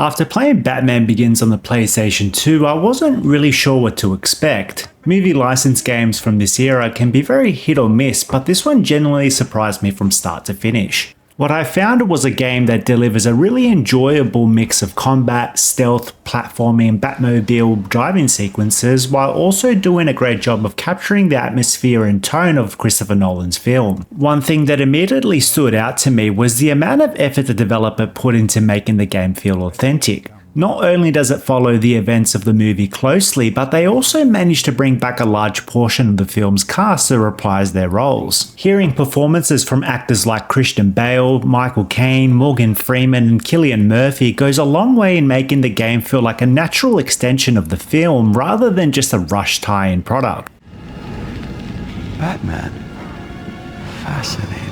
After playing Batman Begins on the PlayStation 2, I wasn't really sure what to expect. Movie license games from this era can be very hit or miss, but this one genuinely surprised me from start to finish. What I found was a game that delivers a really enjoyable mix of combat, stealth, platforming, Batmobile driving sequences, while also doing a great job of capturing the atmosphere and tone of Christopher Nolan's film. One thing that immediately stood out to me was the amount of effort the developer put into making the game feel authentic. Not only does it follow the events of the movie closely, but they also managed to bring back a large portion of the film's cast to reprise their roles. Hearing performances from actors like Christian Bale, Michael Caine, Morgan Freeman, and Cillian Murphy goes a long way in making the game feel like a natural extension of the film rather than just a rushed tie-in product. Batman. Fascinating.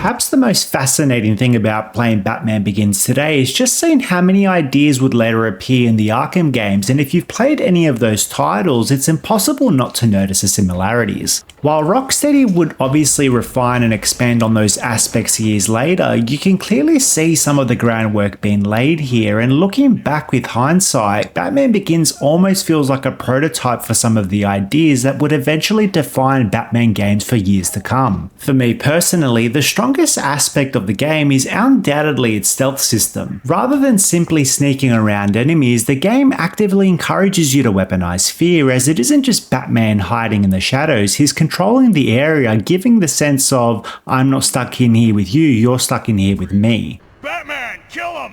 Perhaps the most fascinating thing about playing Batman Begins today is just seeing how many ideas would later appear in the Arkham games, and if you've played any of those titles, it's impossible not to notice the similarities. While Rocksteady would obviously refine and expand on those aspects years later, you can clearly see some of the groundwork being laid here, and looking back with hindsight, Batman Begins almost feels like a prototype for some of the ideas that would eventually define Batman games for years to come. For me personally, the strongest aspect of the game is undoubtedly its stealth system. Rather than simply sneaking around enemies, the game actively encourages you to weaponize fear, as it isn't just Batman hiding in the shadows, he's controlling the area, giving the sense of, I'm not stuck in here with you, you're stuck in here with me. Batman, kill him!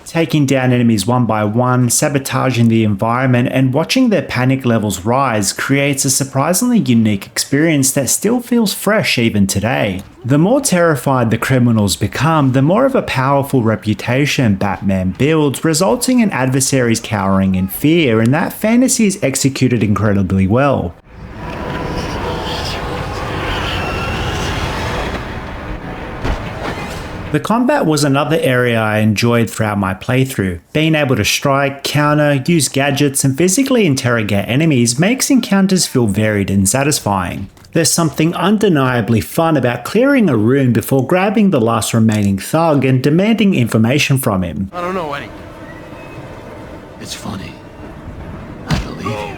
Taking down enemies one by one, sabotaging the environment, and watching their panic levels rise creates a surprisingly unique experience that still feels fresh even today. The more terrified the criminals become, the more of a powerful reputation Batman builds, resulting in adversaries cowering in fear, and that fantasy is executed incredibly well. The combat was another area I enjoyed throughout my playthrough. Being able to strike, counter, use gadgets, and physically interrogate enemies makes encounters feel varied and satisfying. There's something undeniably fun about clearing a room before grabbing the last remaining thug and demanding information from him. I don't know any. It's funny. I believe you.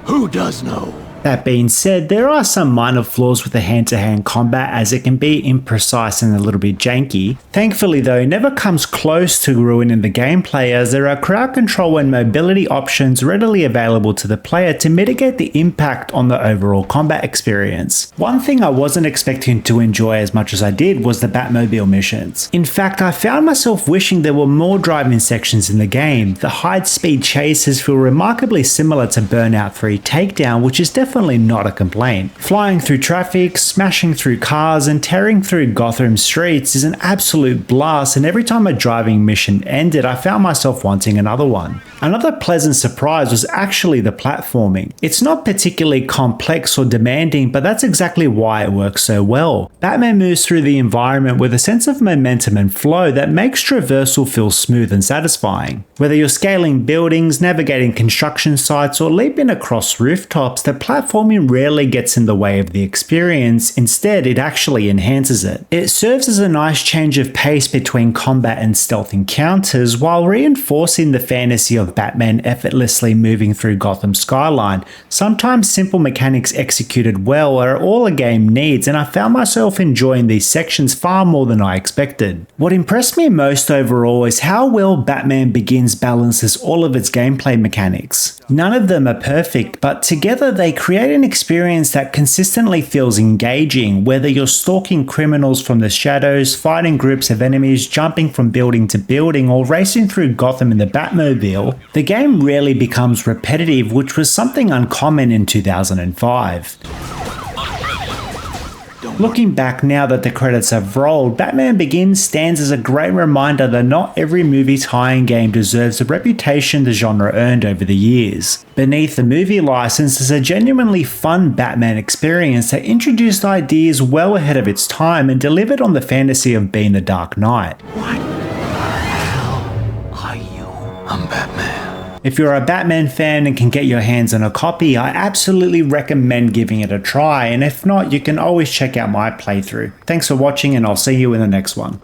Who does know? That being said, there are some minor flaws with the hand-to-hand combat, as it can be imprecise and a little bit janky. Thankfully though, it never comes close to ruining the gameplay, as there are crowd control and mobility options readily available to the player to mitigate the impact on the overall combat experience. One thing I wasn't expecting to enjoy as much as I did was the Batmobile missions. In fact, I found myself wishing there were more driving sections in the game. The high-speed chases feel remarkably similar to Burnout 3 Takedown, which is definitely not a complaint. Flying through traffic, smashing through cars, and tearing through Gotham streets is an absolute blast, and every time a driving mission ended, I found myself wanting another one. Another pleasant surprise was actually the platforming. It's not particularly complex or demanding, but that's exactly why it works so well. Batman moves through the environment with a sense of momentum and flow that makes traversal feel smooth and satisfying. Whether you're scaling buildings, navigating construction sites, or leaping across rooftops, the platforming rarely gets in the way of the experience. Instead, it actually enhances it. It serves as a nice change of pace between combat and stealth encounters, while reinforcing the fantasy of Batman effortlessly moving through Gotham's skyline. Sometimes simple mechanics executed well are all a game needs, and I found myself enjoying these sections far more than I expected. What impressed me most overall is how well Batman Begins balances all of its gameplay mechanics. None of them are perfect, but together they create an experience that consistently feels engaging, whether you're stalking criminals from the shadows, fighting groups of enemies, jumping from building to building, or racing through Gotham in the Batmobile. The game rarely becomes repetitive, which was something uncommon in 2005. Looking back now that the credits have rolled, Batman Begins stands as a great reminder that not every movie tie-in game deserves the reputation the genre earned over the years. Beneath the movie license is a genuinely fun Batman experience that introduced ideas well ahead of its time and delivered on the fantasy of being the Dark Knight. What the hell are you? I'm Batman. If you're a Batman fan and can get your hands on a copy, I absolutely recommend giving it a try, and if not, you can always check out my playthrough. Thanks for watching, and I'll see you in the next one.